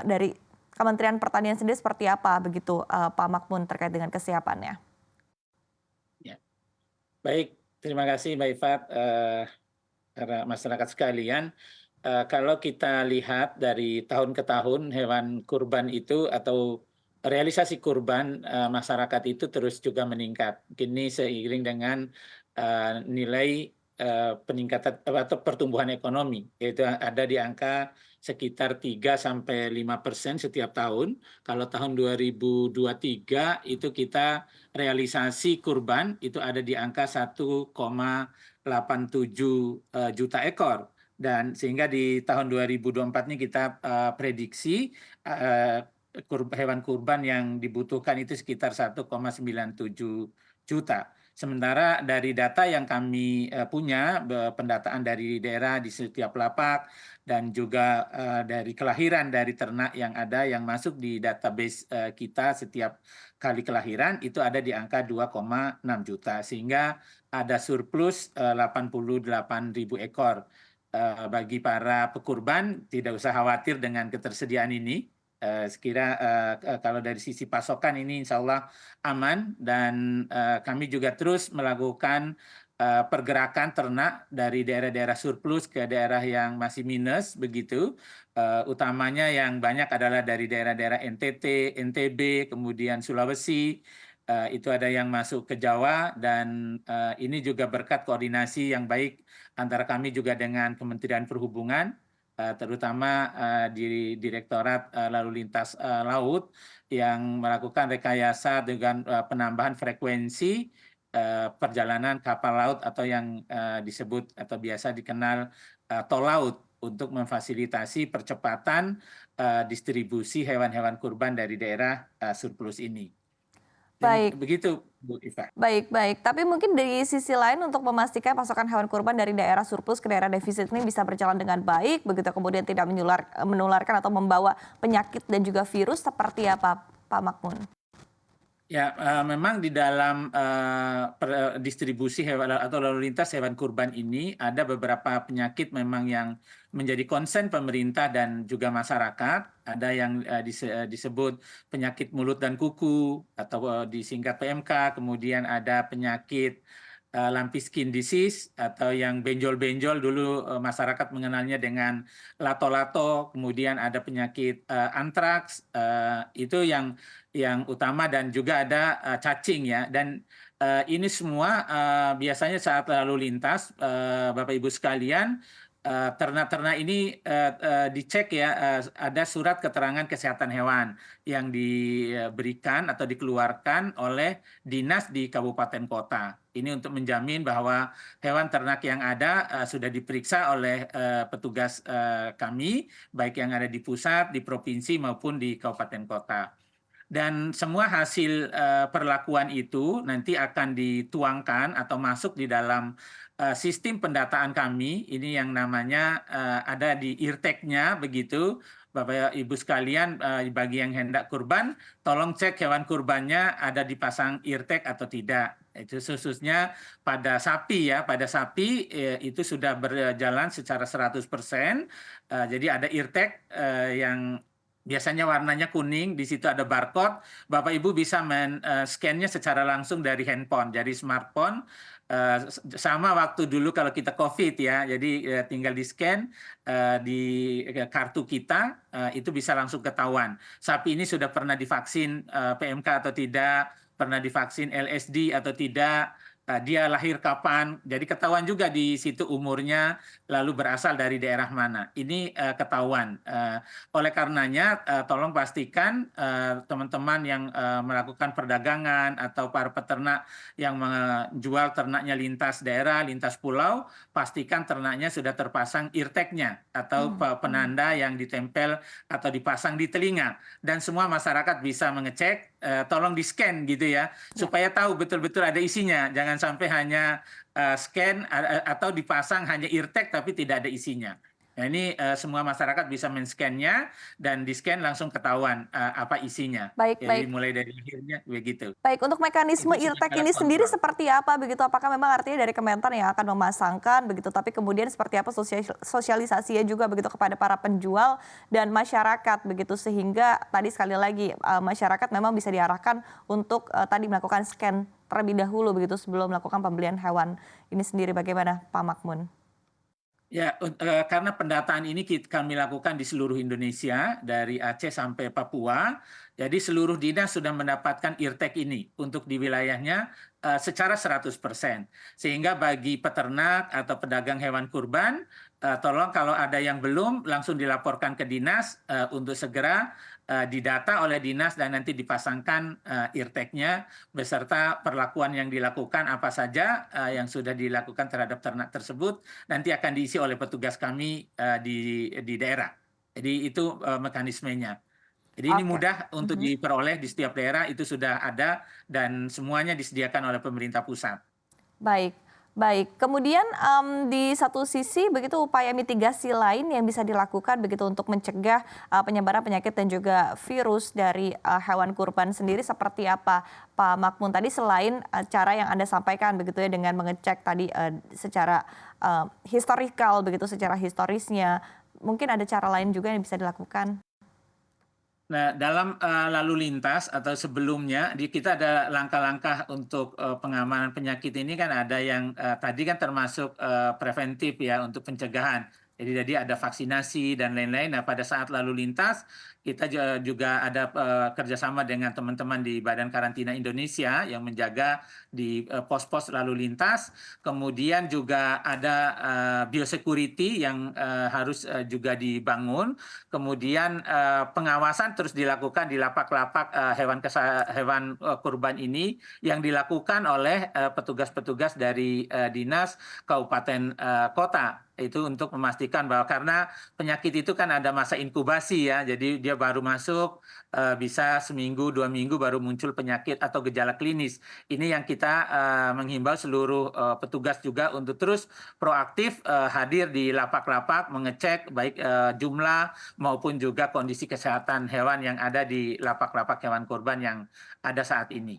dari Kementerian Pertanian sendiri seperti apa begitu, Pak Makmun terkait dengan kesiapannya? Ya, baik, terima kasih Mbak Ifat, para masyarakat sekalian. Kalau kita lihat dari tahun ke tahun hewan kurban itu atau realisasi kurban masyarakat itu terus juga meningkat. Kini seiring dengan nilai peningkatan atau pertumbuhan ekonomi, yaitu ada di angka sekitar 3-5% setiap tahun. Kalau tahun 2023 itu kita realisasi kurban itu ada di angka 1,87 juta ekor. Dan sehingga di tahun 2024 ini kita prediksi hewan kurban yang dibutuhkan itu sekitar 1,97 juta. Sementara dari data yang kami punya, pendataan dari daerah di setiap lapak dan juga dari kelahiran dari ternak yang ada yang masuk di database kita setiap kali kelahiran itu ada di angka 2,6 juta. Sehingga ada surplus 88.000 ekor. Bagi para pekurban tidak usah khawatir dengan ketersediaan ini. Sekira kalau dari sisi pasokan ini insya Allah aman dan kami juga terus melakukan pergerakan ternak dari daerah-daerah surplus ke daerah yang masih minus begitu. Utamanya yang banyak adalah dari daerah-daerah NTT, NTB, kemudian Sulawesi. Itu ada yang masuk ke Jawa dan ini juga berkat koordinasi yang baik antara kami juga dengan Kementerian Perhubungan, terutama di Direktorat Lalu Lintas Laut yang melakukan rekayasa dengan penambahan frekuensi perjalanan kapal laut atau yang disebut atau biasa dikenal tol laut untuk memfasilitasi percepatan distribusi hewan-hewan kurban dari daerah surplus ini. Baik. Begitu, Bu Iva. Baik, baik. Tapi mungkin dari sisi lain untuk memastikan pasokan hewan kurban dari daerah surplus ke daerah defisit ini bisa berjalan dengan baik, begitu kemudian tidak menularkan atau membawa penyakit dan juga virus seperti apa, Pak Makmun? Ya, memang di dalam distribusi hewan atau lalu lintas hewan kurban ini ada beberapa penyakit memang yang menjadi konsen pemerintah dan juga masyarakat. Ada yang disebut penyakit mulut dan kuku atau disingkat PMK, kemudian ada penyakit lumpy skin disease atau yang benjol-benjol dulu masyarakat mengenalnya dengan lato-lato, kemudian ada penyakit antraks, itu yang utama dan juga ada cacing ya. Dan ini semua biasanya saat lalu lintas Bapak Ibu sekalian ternak-ternak ini dicek ya ada surat keterangan kesehatan hewan yang diberikan atau dikeluarkan oleh dinas di kabupaten kota. Ini untuk menjamin bahwa hewan ternak yang ada sudah diperiksa oleh petugas kami baik yang ada di pusat, di provinsi maupun di kabupaten kota. Dan semua hasil perlakuan itu nanti akan dituangkan atau masuk di dalam sistem pendataan kami. Ini yang namanya ada di IRTEK-nya begitu. Bapak Ibu sekalian, bagi yang hendak kurban, tolong cek hewan kurbannya ada dipasang IRTEK atau tidak. Itu khususnya pada sapi ya, pada sapi itu sudah berjalan secara 100%. Jadi ada IRTEK yang biasanya warnanya kuning, di situ ada barcode. Bapak Ibu bisa men-scan-nya secara langsung dari handphone, dari smartphone. Sama waktu dulu kalau kita COVID ya, jadi tinggal di-scan di kartu kita, itu bisa langsung ketahuan. Sapi ini sudah pernah divaksin PMK atau tidak, pernah divaksin LSD atau tidak, dia lahir kapan, jadi ketahuan juga di situ umurnya, lalu berasal dari daerah mana. Ini ketahuan. Oleh karenanya, tolong pastikan teman-teman yang melakukan perdagangan atau para peternak yang menjual ternaknya lintas daerah, lintas pulau, pastikan ternaknya sudah terpasang eartag-nya atau penanda yang ditempel atau dipasang di telinga. Dan semua masyarakat bisa mengecek, tolong di-scan gitu ya, supaya tahu betul-betul ada isinya. Jangan sampai hanya scan atau dipasang hanya eartag tapi tidak ada isinya. Nah, ini semua masyarakat bisa men-scan-nya dan di-scan langsung ketahuan apa isinya. Baik, Jadi baik. mulai dari lahirnya begitu. Baik, untuk mekanisme Itu sudah IRTEK alat ini sendiri kontrol. seperti apa begitu? Apakah memang artinya dari Kementan yang akan memasangkan begitu, tapi kemudian seperti apa sosialisasinya juga begitu kepada para penjual dan masyarakat begitu, sehingga tadi sekali lagi masyarakat memang bisa diarahkan untuk tadi melakukan scan terlebih dahulu begitu sebelum melakukan pembelian hewan ini sendiri. Bagaimana Pak Makmun? Ya, karena pendataan ini kami lakukan di seluruh Indonesia, dari Aceh sampai Papua. Jadi seluruh dinas sudah mendapatkan IRTEK ini untuk di wilayahnya secara 100%. Sehingga bagi peternak atau pedagang hewan kurban, tolong kalau ada yang belum langsung dilaporkan ke dinas untuk segera didata oleh dinas dan nanti dipasangkan IRTEK-nya beserta perlakuan yang dilakukan apa saja yang sudah dilakukan terhadap ternak tersebut nanti akan diisi oleh petugas kami di daerah. Jadi itu mekanismenya. Jadi ini Oke. mudah untuk Mhm. diperoleh di setiap daerah, itu sudah ada dan semuanya disediakan oleh pemerintah pusat. Baik, baik. Kemudian di satu sisi begitu upaya mitigasi lain yang bisa dilakukan begitu untuk mencegah penyebaran penyakit dan juga virus dari hewan kurban sendiri seperti apa, Pak Makmun? Tadi selain cara yang Anda sampaikan begitu ya dengan mengecek tadi secara historikal begitu, secara historisnya, mungkin ada cara lain juga yang bisa dilakukan? Nah, dalam lalu lintas atau sebelumnya kita ada langkah-langkah untuk pengamanan penyakit ini kan ada yang tadi kan termasuk preventif ya untuk pencegahan. Jadi ada vaksinasi dan lain-lain. Nah, pada saat lalu lintas kita juga ada kerjasama dengan teman-teman di Badan Karantina Indonesia yang menjaga di pos-pos lalu lintas. Kemudian juga ada biosecurity yang harus juga dibangun. Kemudian pengawasan terus dilakukan di lapak-lapak hewan kurban ini yang dilakukan oleh petugas-petugas dari dinas kabupaten kota. Itu untuk memastikan bahwa karena penyakit itu kan ada masa inkubasi ya, jadi dia baru masuk bisa seminggu, 2 minggu baru muncul penyakit atau gejala klinis. Ini yang kita menghimbau seluruh petugas juga untuk terus proaktif hadir di lapak-lapak mengecek baik jumlah maupun juga kondisi kesehatan hewan yang ada di lapak-lapak hewan kurban yang ada saat ini.